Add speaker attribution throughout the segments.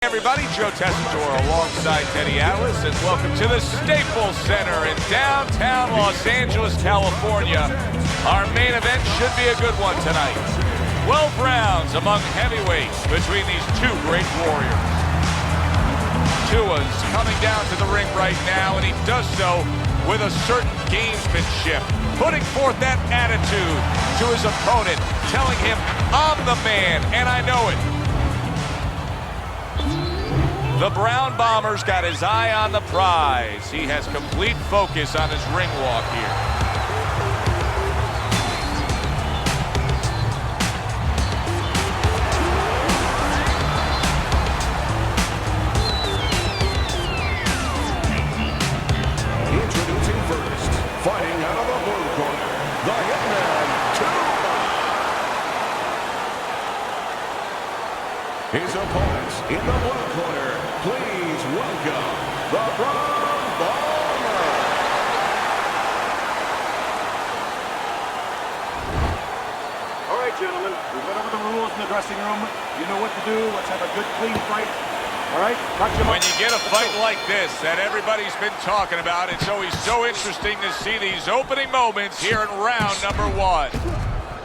Speaker 1: Everybody, Joe Tessitore alongside Teddy Atlas, and welcome to the Staples Center in downtown Los Angeles, California. Our main event should be a good one tonight. 12 rounds among heavyweights between these two great warriors. Tua's coming down to the ring right now, and he does so with a certain gamesmanship, putting forth that attitude to his opponent, telling him, I'm the man, and I know it. The Brown Bomber's got his eye on the prize. He has complete focus on his ring walk here.
Speaker 2: Introducing first, fighting out of the blue corner, the Hitman, His opponents in the blue corner, please welcome the Brown Bomber.
Speaker 3: All right, gentlemen, we've went over the rules in the dressing room. You know what to do. Let's have a good, clean fight. All right,
Speaker 1: when you get a fight like this that everybody's been talking about, it's always so interesting to see these opening moments here in round number one.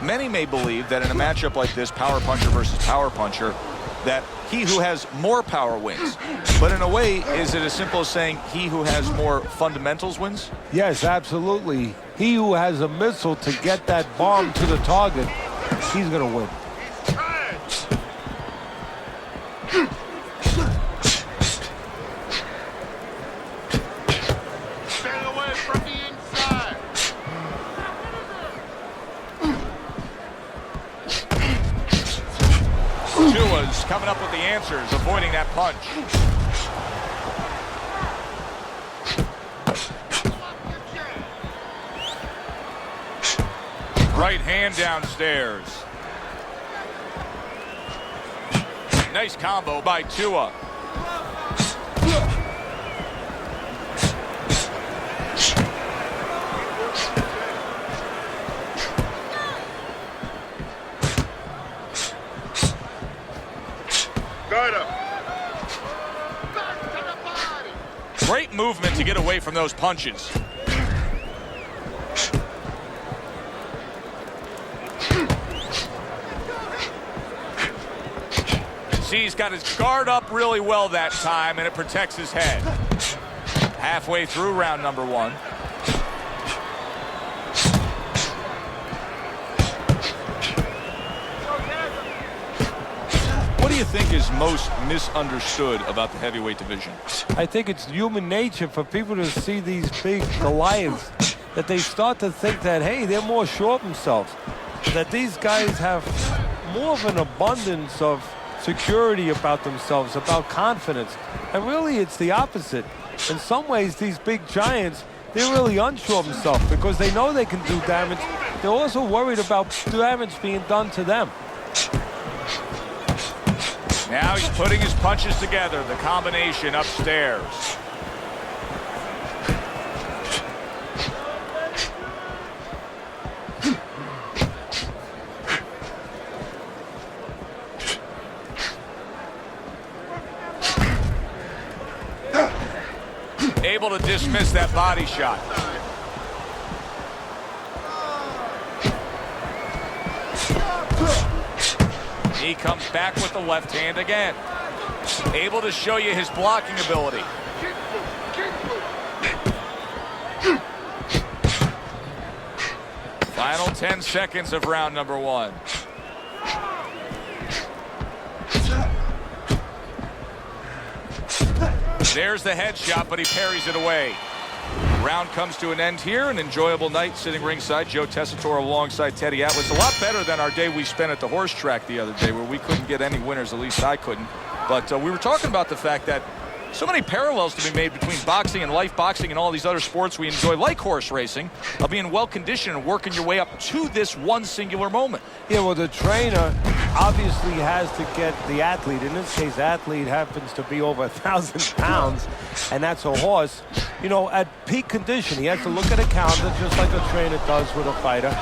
Speaker 1: Many may believe that in a matchup like this, power puncher versus power puncher, that he who has more power wins. But in a way, is it as simple as saying he who has more fundamentals wins?
Speaker 4: Yes, absolutely. He who has a missile to get that bomb to the target, he's going to win.
Speaker 5: Stay away from the inside.
Speaker 1: Tua's coming up with the answers, avoiding that punch. Right hand downstairs. Nice combo by Tua. Great movement to get away from those punches. See, he's got his guard up really well that time, and it protects his head. Halfway through round number one. What do you think is most misunderstood about the heavyweight division?
Speaker 4: I think it's human nature for people to see these big Goliaths, that they start to think that, hey, they're more sure of themselves, that these guys have more of an abundance of security about themselves, about confidence. And really, it's the opposite. In some ways, these big giants, they're really unsure of themselves because they know they can do damage. They're also worried about damage being done to them.
Speaker 1: Now he's putting his punches together, the combination upstairs. Able to dismiss that body shot. He comes back with the left hand again. Able to show you his blocking ability. Final 10 seconds of round number one. There's the headshot, but he parries it away. Round comes to an end here. An enjoyable night sitting ringside. Joe Tessitore alongside Teddy Atlas. A lot better than our day we spent at the horse track the other day, where we couldn't get any winners. At least I couldn't. But we were talking about the fact that so many parallels to be made between boxing and life boxing and all these other sports we enjoy, like horse racing, of being well-conditioned and working your way up to this one singular moment.
Speaker 4: Yeah, well, the trainer obviously has to get the athlete. In this case, athlete happens to be over 1,000 pounds, and that's a horse. You know, at peak condition, he has to look at a calendar just like a trainer does with a fighter,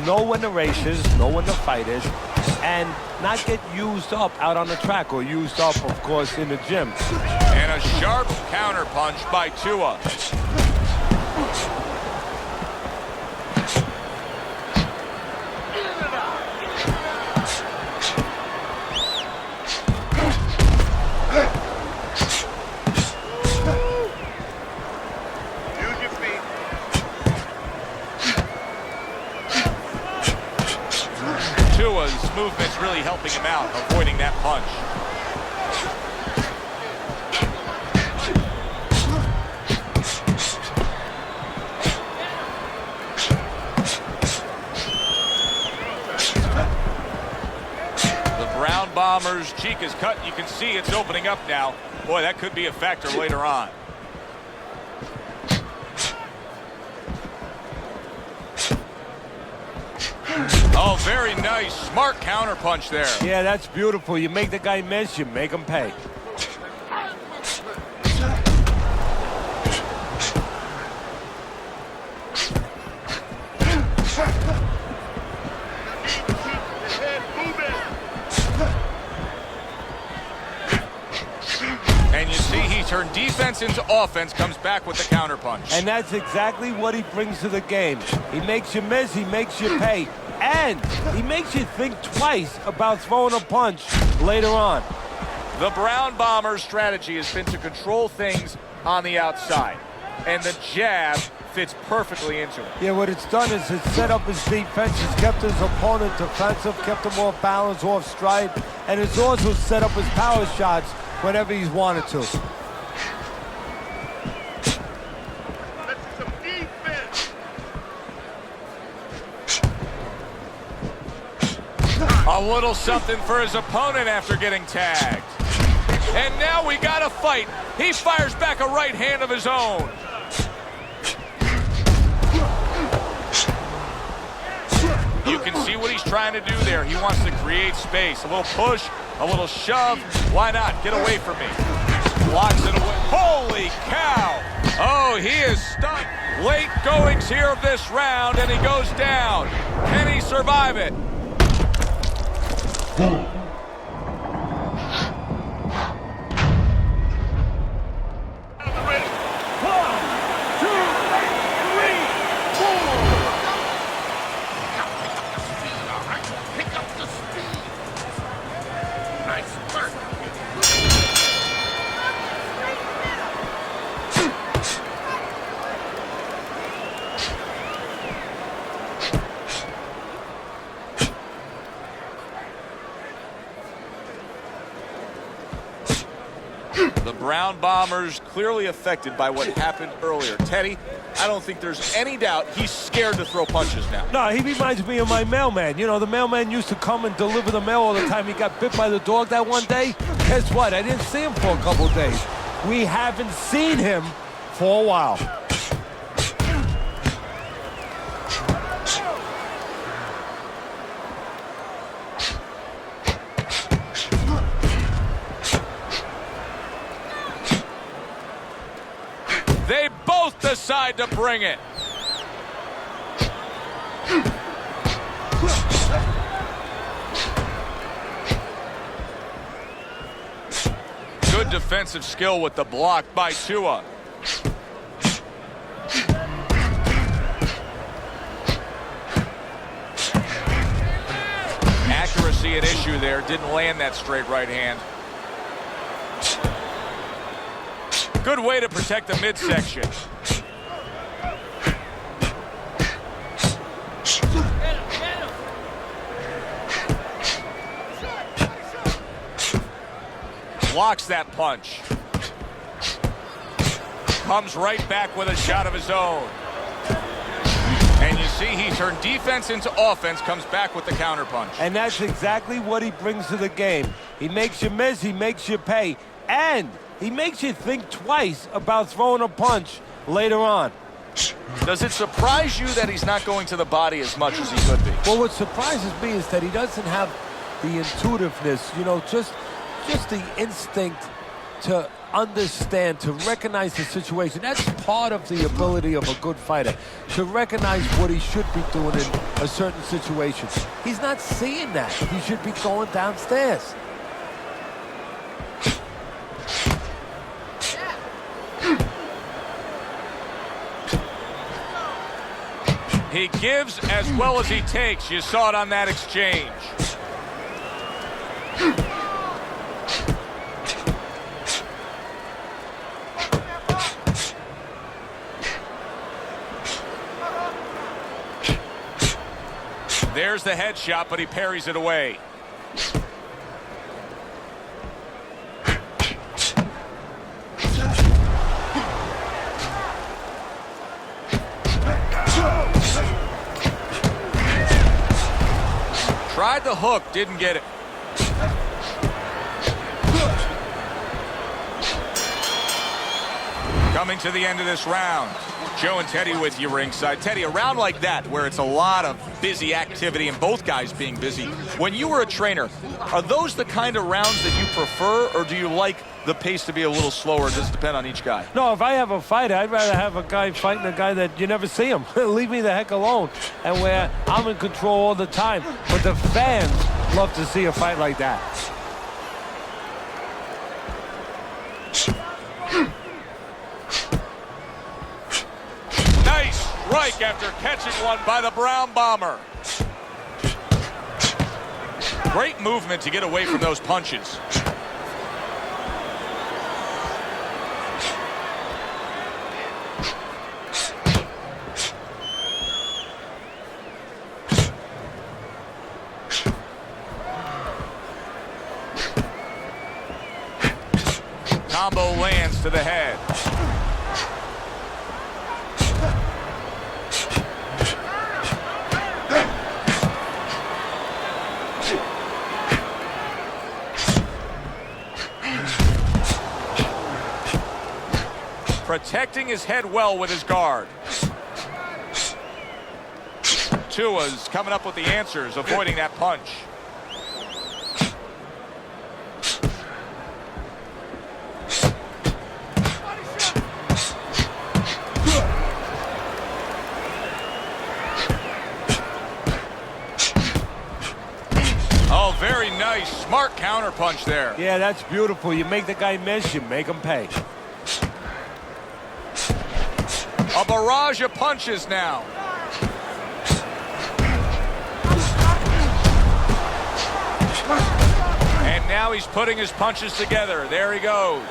Speaker 4: know when the race is, know when the fight is, and not get used up out on the track, or used up, of course, in the gym.
Speaker 1: And a sharp counter punch by Tua.
Speaker 5: Use your feet.
Speaker 1: Tua's movement's really helping him out, avoiding that punch. The Brown Bombers' cheek is cut. You can see it's opening up now. Boy, that could be a factor later on. Oh, very nice. Smart counter punch there.
Speaker 4: Yeah, that's beautiful. You make the guy miss, you make him pay.
Speaker 1: And you see he turned defense into offense, comes back with the counter punch.
Speaker 4: And that's exactly what he brings to the game. He makes you miss, he makes you pay, and he makes you think twice about throwing a punch later on.
Speaker 1: The Brown Bombers' strategy has been to control things on the outside, and the jab fits perfectly into it.
Speaker 4: Yeah, what it's done is it's set up his defense, it's kept his opponent defensive, kept him off balance, off stride, and it's also set up his power shots whenever he's wanted to.
Speaker 5: Let's see some defense.
Speaker 1: A little something for his opponent after getting tagged. And now we got a fight. He fires back a right hand of his own. You can see what he's trying to do there. He wants to create space. A little push, a little shove. Why not? Get away from me. Blocks it away. Holy cow! Oh, he is stunned. Late goings here of this round, and he goes down. Can he survive it?
Speaker 5: Pick up the speed. Nice work.
Speaker 1: The Brown Bombers clearly affected by what happened earlier. Teddy, I don't think there's any doubt he's scared to throw punches now.
Speaker 4: No, he reminds me of my mailman. You know, the mailman used to come and deliver the mail all the time. He got bit by the dog that one day. Guess what? I didn't see him for a couple days. We haven't seen him for a while.
Speaker 1: They both decide to bring it. Good defensive skill with the block by Tua. Accuracy at issue there. Didn't land that straight right hand. Good way to protect the midsection. Blocks that punch. Comes right back with a shot of his own. And you see he turned defense into offense, comes back with the counter punch.
Speaker 4: And that's exactly what he brings to the game. He makes you miss, he makes you pay, and he makes you think twice about throwing a punch later on.
Speaker 1: Does it surprise you that he's not going to the body as much as he could be?
Speaker 4: Well, what surprises me is that he doesn't have the intuitiveness, you know, just the instinct to understand, to recognize the situation. That's part of the ability of a good fighter, to recognize what he should be doing in a certain situation. He's not seeing that. He should be going downstairs.
Speaker 1: He gives as well as he takes. You saw it on that exchange. There's the headshot, but he parries it away. Tried the hook, didn't get it. Coming to the end of this round. Joe and Teddy with you ringside. Teddy, a round like that where it's a lot of busy activity and both guys being busy. When you were a trainer, are those the kind of rounds that you prefer, or do you like the pace to be a little slower? Does it depend on each guy?
Speaker 4: No, if I have a fighter, I'd rather have a guy fighting a guy that you never see him. Leave me the heck alone. And where I'm in control all the time. But the fans love to see a fight like that.
Speaker 1: Nice strike after catching one by the Brown Bomber. Great movement to get away from those punches. Combo lands to the head. Protecting his head well with his guard. Tua's coming up with the answers, avoiding that punch. Oh, very nice. Smart counter punch there.
Speaker 4: Yeah, that's beautiful. You make the guy miss, you make him pay.
Speaker 1: A barrage of punches now. And now he's putting his punches together. There he goes.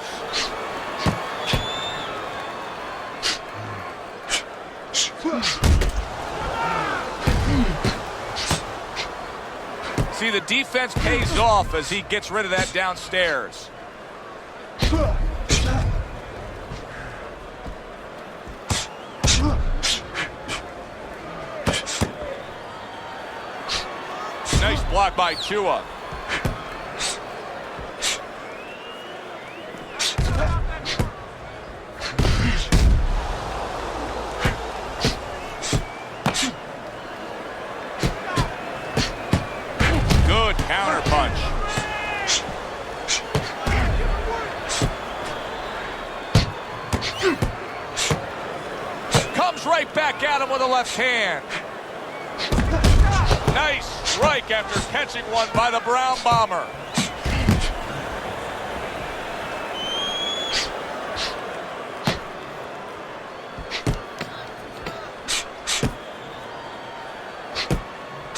Speaker 1: See, the defense pays off as he gets rid of that downstairs. Nice block by Tua. Good counter punch. Comes right back at him with a left hand. Nice strike after catching one by the Brown Bomber.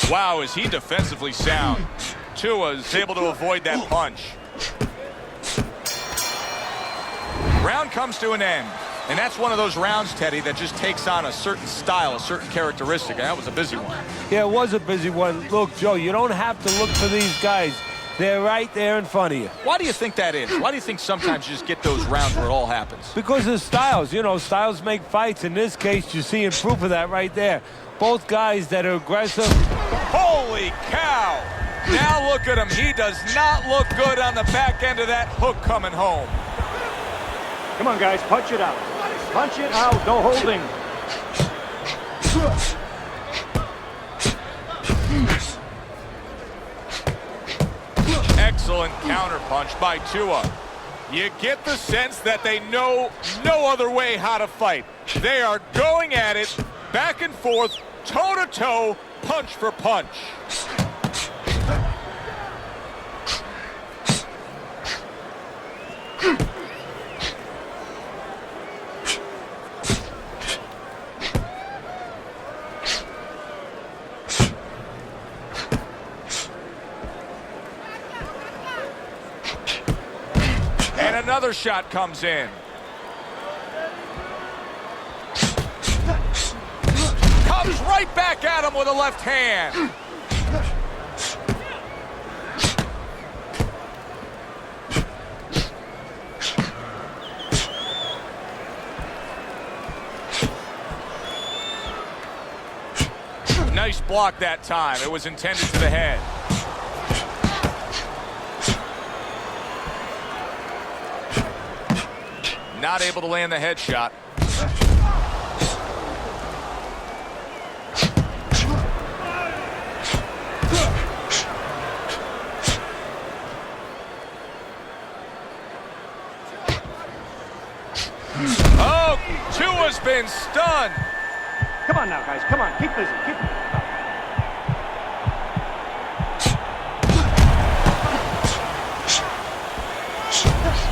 Speaker 1: Wow, is he defensively sound. Tua is able to avoid that punch. Round comes to an end. And that's one of those rounds, Teddy, that just takes on a certain style, a certain characteristic. And that was a busy one.
Speaker 4: Yeah, it was a busy one. Look, Joe, you don't have to look for these guys. They're right there in front of you.
Speaker 1: Why do you think that is? Why do you think sometimes you just get those rounds where it all happens?
Speaker 4: Because of styles. You know, styles make fights. In this case, you're seeing proof of that right there. Both guys that are aggressive.
Speaker 1: Holy cow! Now look at him. He does not look good on the back end of that hook coming home.
Speaker 3: Come on, guys, punch it out. Punch it out, no holding.
Speaker 1: Excellent counter punch by Tua. You get the sense that they know no other way how to fight. They are going at it, back and forth, toe-to-toe, punch for punch. And another shot comes in. Comes right back at him with a left hand. Nice block that time. It was intended to the head. Not able to land the headshot. Oh, Tua's been stunned.
Speaker 3: Come on now, guys. Come on. Keep busy. Keep.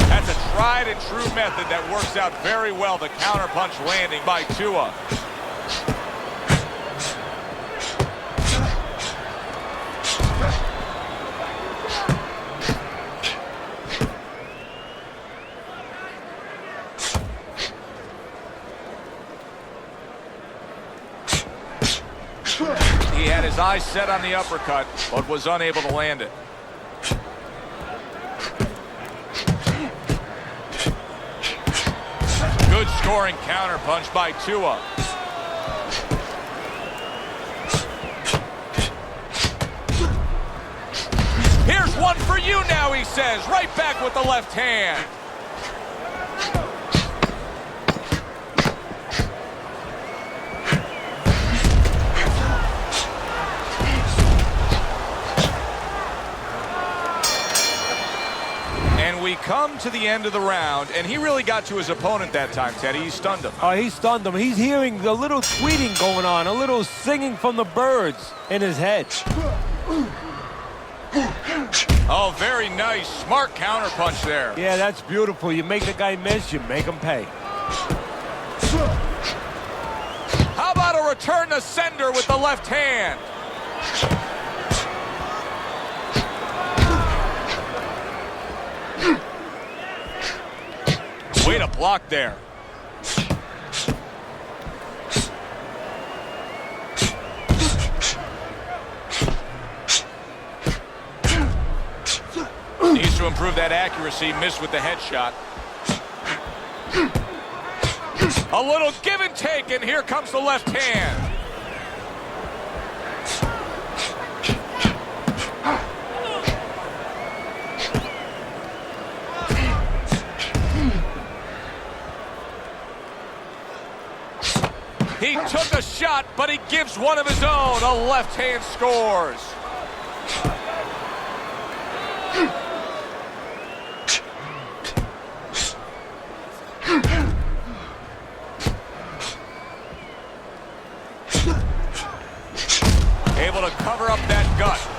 Speaker 1: That's a tried and true method that works out very well. The counterpunch landing by Tua. He had his eyes set on the uppercut, but was unable to land it. Good scoring counterpunch by Tua. Here's one for you now, he says, right back with the left hand. We come to the end of the round, and he really got to his opponent that time, Teddy. He stunned him.
Speaker 4: Oh, he stunned him. He's hearing a little tweeting going on, a little singing from the birds in his head.
Speaker 1: Oh, very nice. Smart counterpunch there.
Speaker 4: Yeah, that's beautiful. You make the guy miss, you make him pay.
Speaker 1: How about a return to sender with the left hand? Way to block there. Needs to improve that accuracy. Missed with the headshot. A little give and take, and here comes the left hand. He took a shot, but he gives one of his own. A left hand scores. Able to cover up that gut.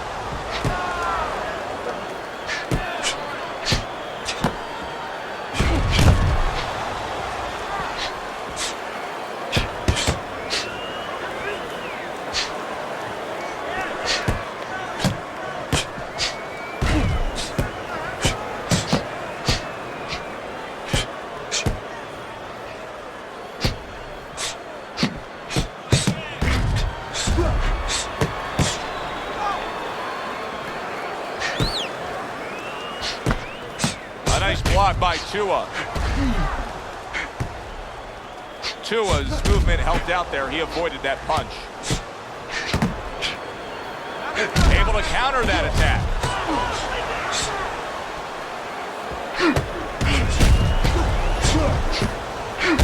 Speaker 1: Blocked by Tua. Tua's movement helped out there. He avoided that punch. Able to counter that attack.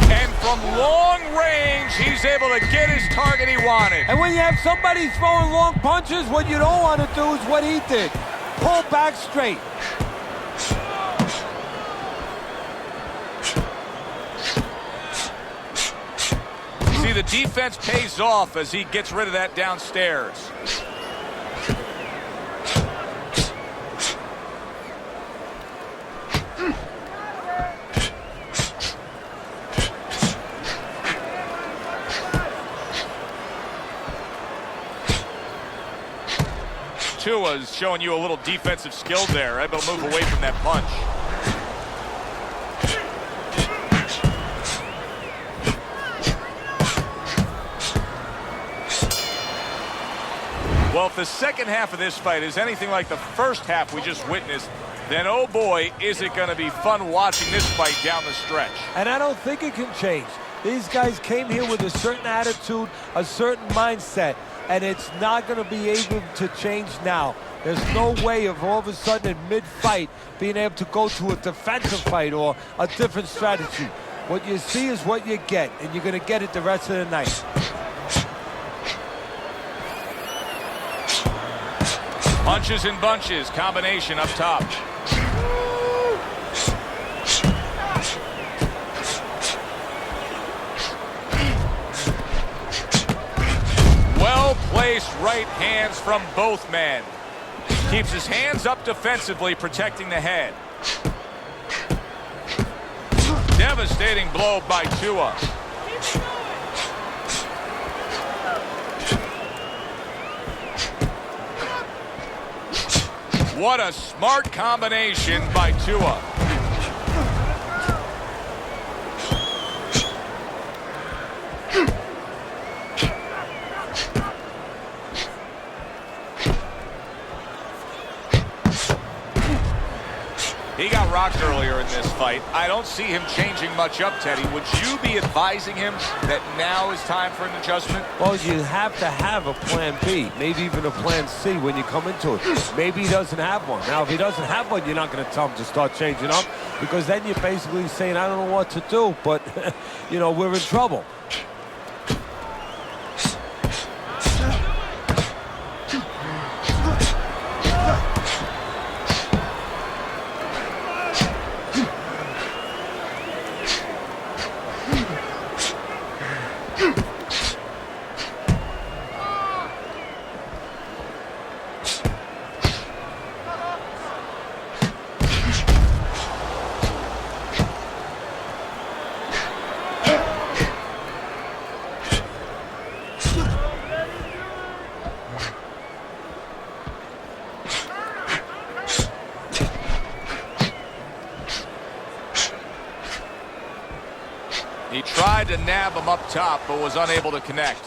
Speaker 1: And from long range, he's able to get his target he wanted.
Speaker 4: And when you have somebody throwing long punches, what you don't want to do is what he did. Pull back straight.
Speaker 1: See, the defense pays off as he gets rid of that downstairs. Tua's showing you a little defensive skill there, able to move away from that punch. Well, if the second half of this fight is anything like the first half we just witnessed, then oh boy, is it going to be fun watching this fight down the stretch.
Speaker 4: And I don't think it can change. These guys came here with a certain attitude, a certain mindset, and it's not going to be able to change now. There's no way of all of a sudden in mid-fight being able to go to a defensive fight or a different strategy. What you see is what you get, and you're going to get it the rest of the night.
Speaker 1: Punches and bunches, combination up top. Well-placed right hands from both men. Keeps his hands up defensively, protecting the head. Devastating blow by Tua. What a smart combination by Tua. He got rocked earlier in this fight. I don't see him changing much up, Teddy. Would you be advising him that now is time for an adjustment?
Speaker 4: Well, you have to have a plan B, maybe even a plan C when you come into it. Maybe he doesn't have one. Now, if he doesn't have one, you're not going to tell him to start changing up, because then you're basically saying, I don't know what to do, but, you know, we're in trouble.
Speaker 1: He tried to nab him up top, but was unable to connect.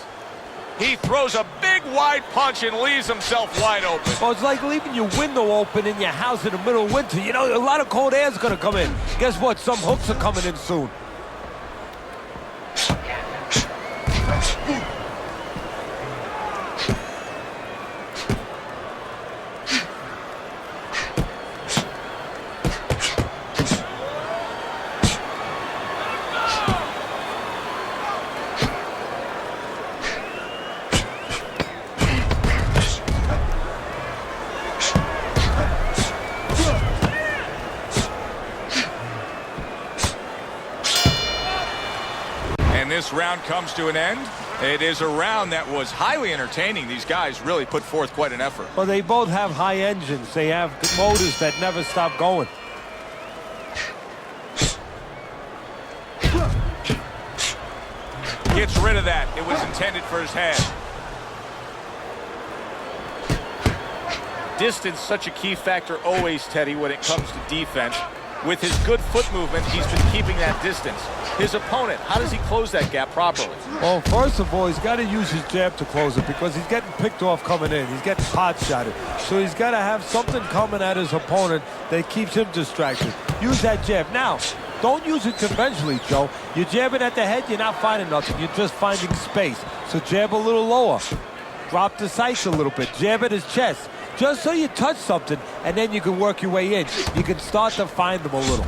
Speaker 1: He throws a big wide punch and leaves himself wide open.
Speaker 4: Well, it's like leaving your window open in your house in the middle of winter. You know, a lot of cold air is going to come in. Guess what? Some hooks are coming in soon.
Speaker 1: This round comes to an end. It is a round that was highly entertaining. These guys really put forth quite an effort.
Speaker 4: Well, they both have high engines. They have motors that never stop going.
Speaker 1: Gets rid of that. It was intended for his head. Distance, such a key factor always, Teddy, when it comes to defense. With his good foot movement, he's been keeping that distance. His opponent, how does he close that gap properly?
Speaker 4: Well, first of all, he's got to use his jab to close it, because he's getting picked off coming in. He's getting pot shotted. So he's got to have something coming at his opponent that keeps him distracted. Use that jab. Now, don't use it conventionally, Joe. You're jabbing at the head, you're not finding nothing. You're just finding space. So jab a little lower. Drop the sights a little bit. Jab at his chest. Just so you touch something, and then you can work your way in. You can start to find them a little.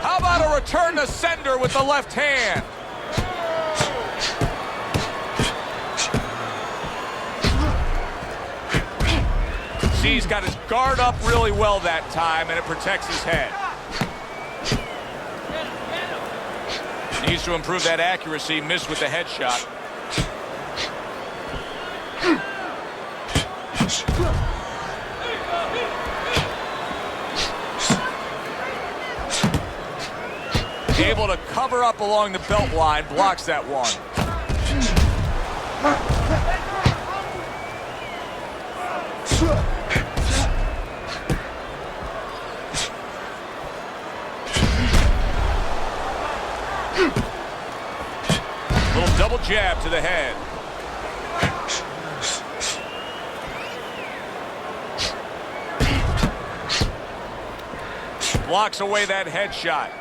Speaker 1: How about a return to sender with the left hand? See, he's got his guard up really well that time, and it protects his head. Needs to improve that accuracy. Missed with the headshot. Able to cover up along the belt line, blocks that one. Little double jab to the head. Blocks away that headshot.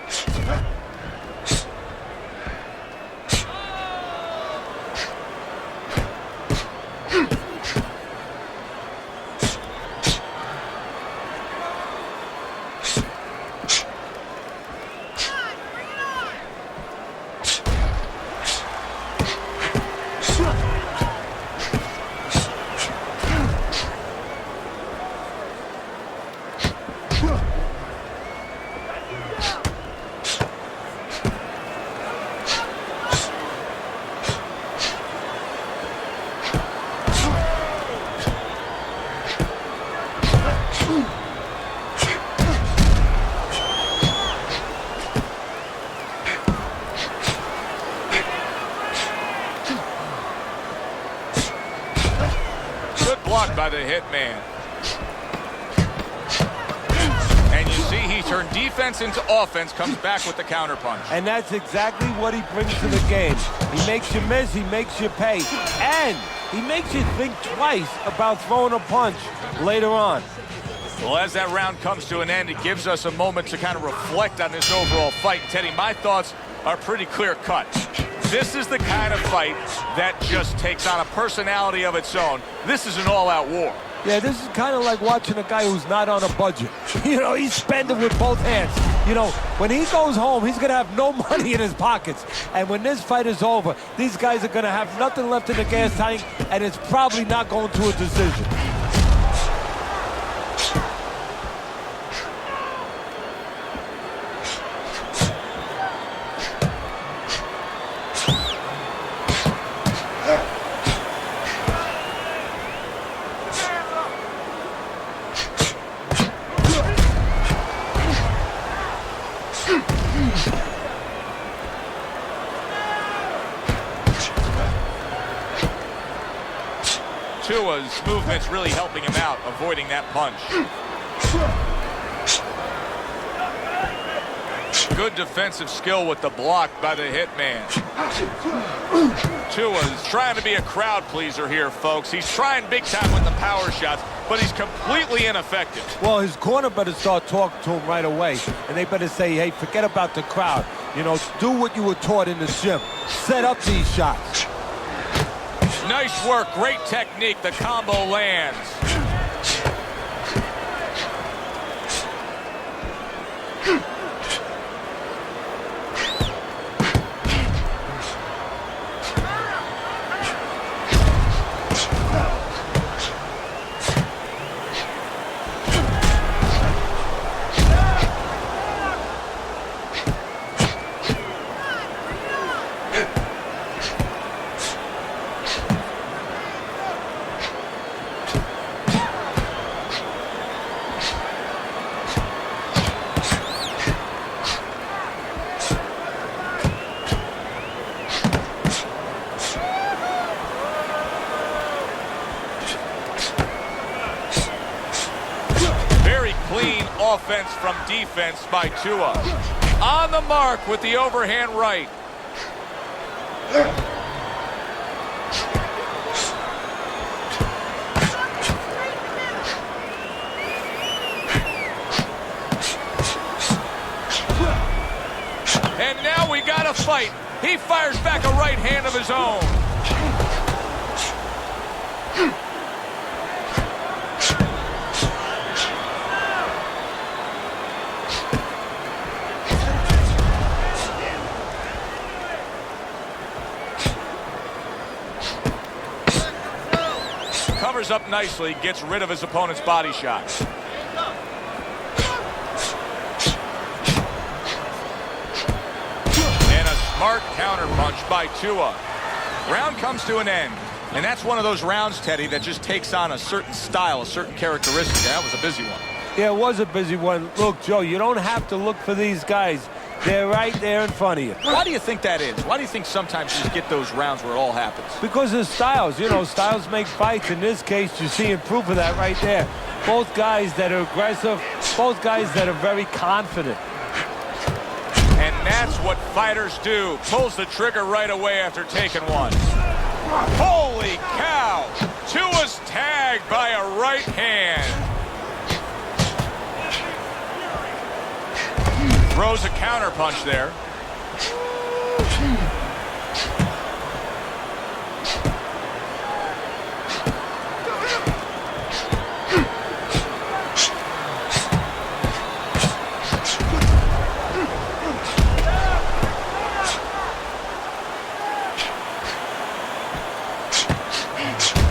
Speaker 1: By the hitman. And you see he turned defense into offense, comes back with the counterpunch.
Speaker 4: And that's exactly what he brings to the game. He makes you miss, he makes you pay, and he makes you think twice about throwing a punch later on.
Speaker 1: Well, as that round comes to an end, it gives us a moment to kind of reflect on this overall fight. Teddy, my thoughts are pretty clear-cut. This is the kind of fight that just takes on a personality of its own. This is an all-out war.
Speaker 4: Yeah, this is kind of like watching a guy who's not on a budget. You know, he's spending with both hands. You know, when he goes home, he's going to have no money in his pockets. And when this fight is over, these guys are going to have nothing left in the gas tank, and it's probably not going to a decision.
Speaker 1: Tua's movement's really helping him out, avoiding that punch. Good defensive skill with the block by the hitman. Tua's trying to be a crowd pleaser here, folks. He's trying big time with the power shots, but he's completely ineffective.
Speaker 4: Well, his corner better start talking to him right away, and they better say, hey, forget about the crowd. You know, do what you were taught in the gym. Set up these shots.
Speaker 1: Nice work, great technique. The combo lands. Offense from defense by Tua. On the mark with the overhand right. And now we got a fight. He fires back a right hand of his own. Powers up nicely, gets rid of his opponent's body shot. And a smart counterpunch by Tua. Round comes to an end. And that's one of those rounds, Teddy, that just takes on a certain style, a certain characteristic. That was a busy one.
Speaker 4: Yeah, it was a busy one. Look, Joe, you don't have to look for these guys. They're right there in front of you.
Speaker 1: Why do you think that is? Why do you think sometimes you just get those rounds where it all happens?
Speaker 4: Because of styles. You know, styles make fights. In this case, you're seeing proof of that right there. Both guys that are aggressive, both guys that are very confident.
Speaker 1: And that's what fighters do. Pulls the trigger right away after taking one. Holy cow! Tua's tagged by a right hand. Throws a counter punch there.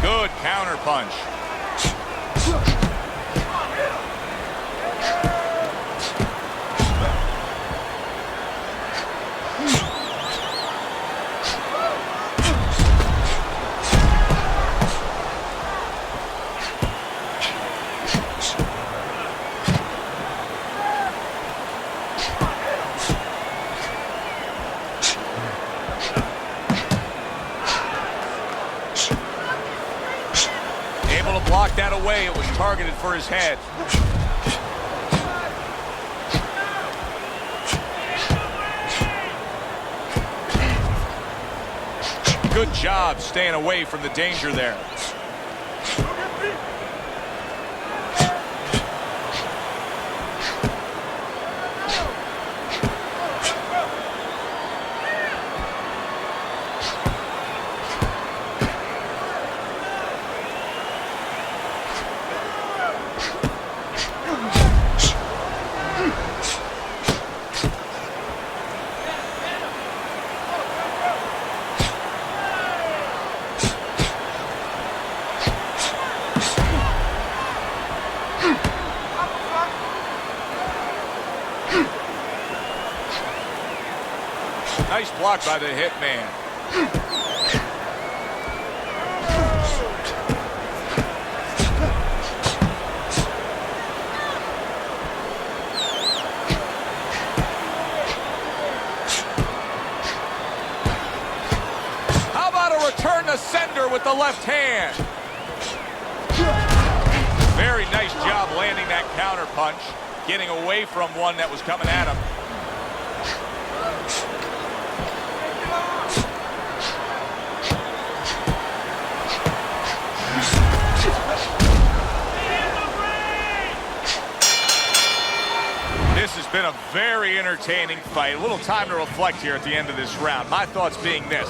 Speaker 1: Good counter punch. Able to block that away. It was targeted for his head. Good job staying away from the danger there. Nice block by the hitman. How about a return to sender with the left hand? Very nice job landing that counter punch, getting away from one that was coming at him. This has been a very entertaining fight. A little time to reflect here at the end of this round. My thoughts being this: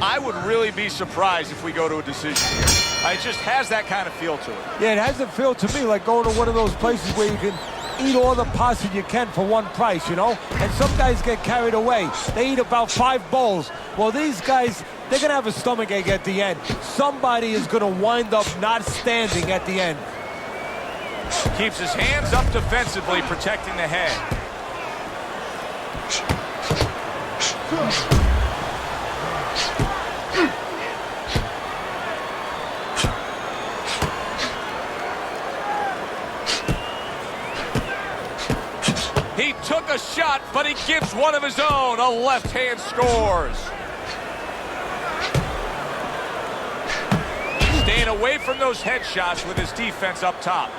Speaker 1: I would really be surprised if we go to a decision here. It just has that kind of feel to it.
Speaker 4: Yeah, it has a feel to me like going to one of those places where you can eat all the pasta you can for one price, you know? And some guys get carried away. They eat about 5 bowls. Well, these guys, they're going to have a stomachache at the end. Somebody is going to wind up not standing at the end.
Speaker 1: Keeps his hands up defensively, protecting the head. He took a shot, but he gives one of his own. A left hand scores. Staying away from those headshots with his defense up top.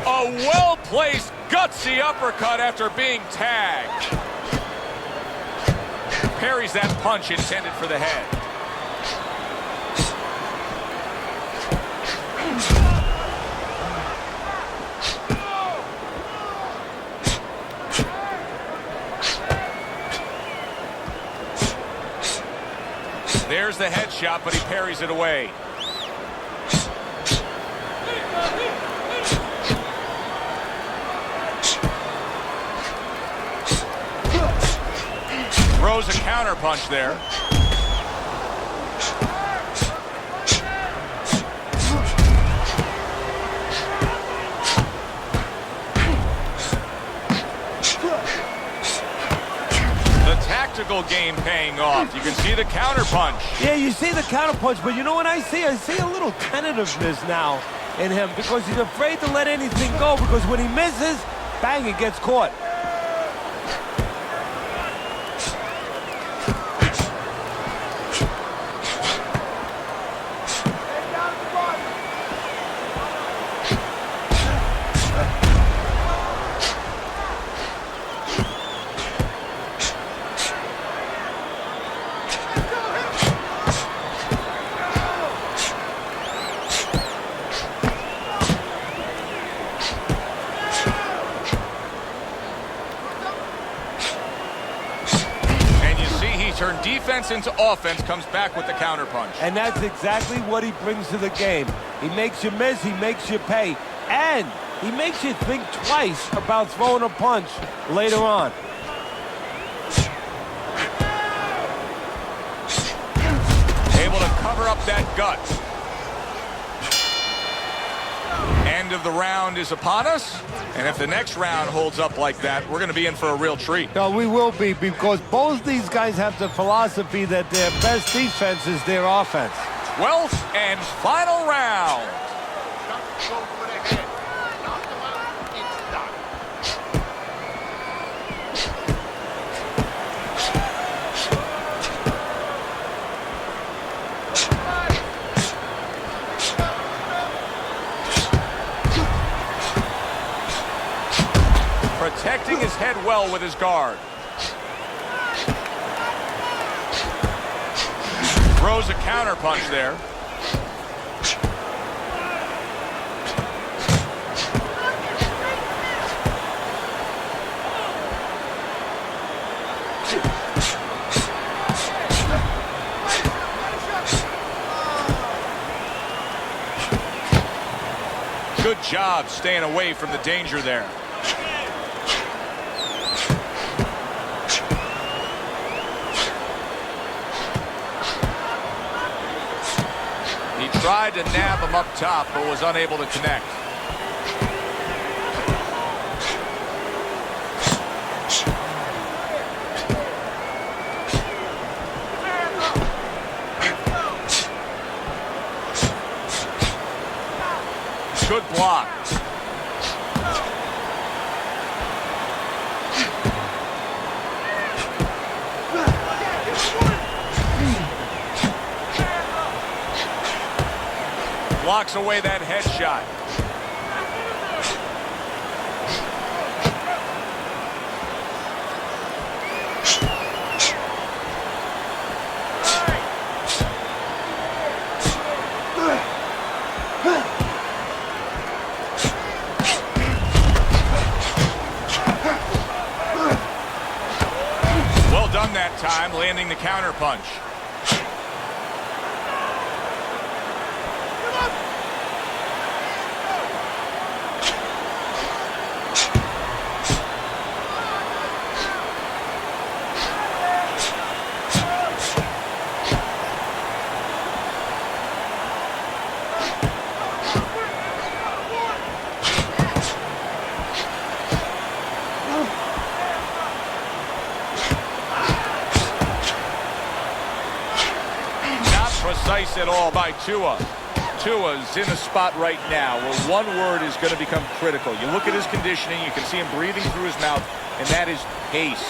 Speaker 1: A well-placed, gutsy uppercut after being tagged. Parries that punch intended for the head. There's the headshot, but he parries it away. counterpunch there. Tactical game paying off. You can see the counterpunch.
Speaker 4: Yeah, you see the counterpunch, but you know what I see? I see a little tentativeness now in him because he's afraid to let anything go because when he misses, bang, it gets caught.
Speaker 1: Turn defense into offense, comes back with the counterpunch.
Speaker 4: And that's exactly what he brings to the game. He makes you miss, he makes you pay, and he makes you think twice about throwing a punch later on.
Speaker 1: Able to cover up that gut. End of the round is upon us, and if the next round holds up like that, we're going to be in for a real treat.
Speaker 4: No, we will be, because both these guys have the philosophy that their best defense is their offense.
Speaker 1: 12th and final round.
Speaker 5: Just go for the head. Knock him out. It's done.
Speaker 1: Protecting his head well with his guard. Throws a counterpunch there. Good job staying away from the danger there. Tried to nab him up top, but was unable to connect. Good block. Blocks away that headshot. Well done that time, landing the counterpunch. Precise at all by Tua. Tua's in a spot right now where one word is going to become critical. You look at his conditioning, you can see him breathing through his mouth, and that is pace.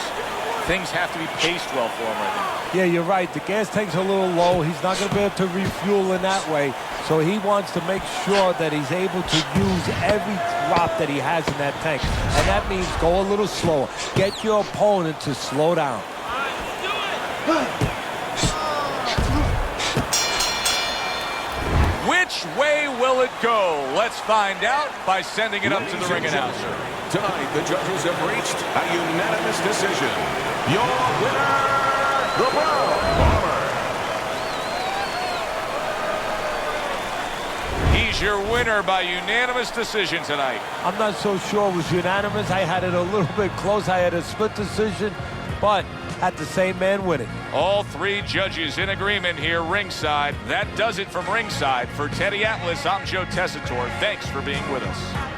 Speaker 1: Things have to be paced well for him right now.
Speaker 4: Yeah, you're right. The gas tank's a little low. He's not going to be able to refuel in that way. So he wants to make sure that he's able to use every drop that he has in that tank. And that means go a little slower. Get your opponent to slow down.
Speaker 1: Which way will it go? Let's find out by sending it up to the ring announcer.
Speaker 2: Tonight, the judges have reached a unanimous decision. Your winner, the Brown Bomber.
Speaker 1: He's your winner by unanimous decision tonight.
Speaker 4: I'm not so sure it was unanimous. I had it a little bit close. I had a split decision, but had the same man winning.
Speaker 1: All three judges in agreement here ringside. That does it from ringside. For Teddy Atlas, I'm Joe Tessitore. Thanks for being with us.